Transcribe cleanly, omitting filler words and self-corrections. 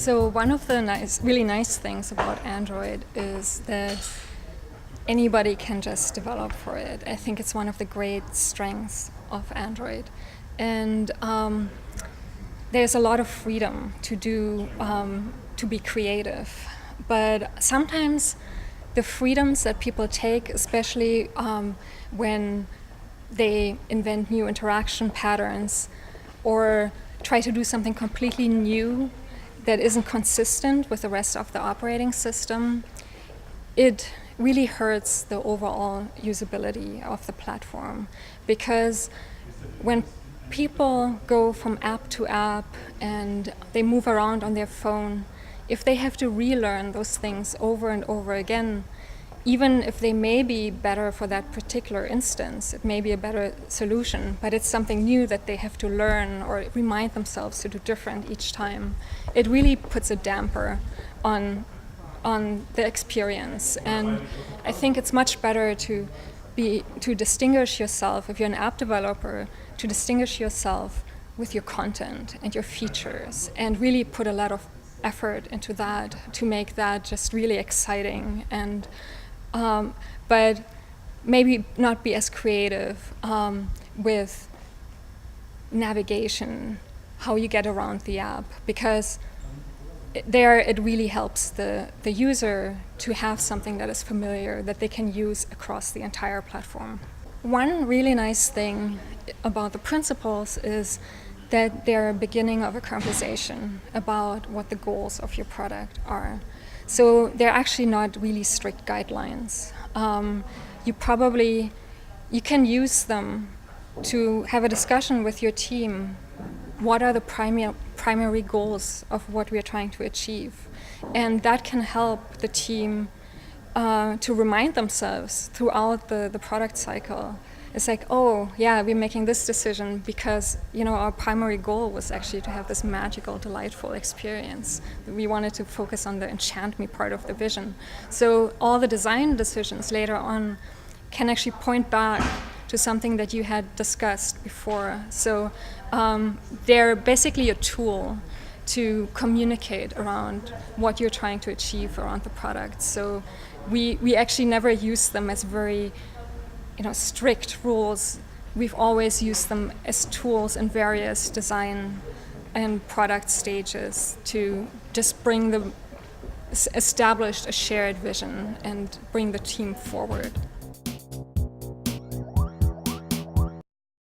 So one of the really nice things about Android is that anybody can just develop for it. I think it's one of the great strengths of Android. And there's a lot of freedom to to be creative. But sometimes the freedoms that people take, especially when they invent new interaction patterns or try to do something completely new that isn't consistent with the rest of the operating system, it really hurts the overall usability of the platform. Because when people go from app to app and they move around on their phone, if they have to relearn those things over and over again, even if they may be better for that particular instance, it may be a better solution, but it's something new that they have to learn or remind themselves to do different each time. It really puts a damper on the experience. And I think it's much better to distinguish yourself, if you're an app developer, to distinguish yourself with your content and your features and really put a lot of effort into that to make that just really exciting. And but maybe not be as creative with navigation, how you get around the app, because there it really helps the user to have something that is familiar that they can use across the entire platform. One really nice thing about the principles is that they're a beginning of a conversation about what the goals of your product are. So they're actually not really strict guidelines. You can use them to have a discussion with your team. What are the primary goals of what we are trying to achieve? And that can help the team to remind themselves throughout the product cycle. It's like, oh, yeah, we're making this decision because, our primary goal was actually to have this magical, delightful experience. We wanted to focus on the enchant me part of the vision. So all the design decisions later on can actually point back to something that you had discussed before. So they're basically a tool to communicate around what you're trying to achieve around the product. So we actually never use them as very strict rules. We've always used them as tools in various design and product stages to just establish a shared vision and bring the team forward.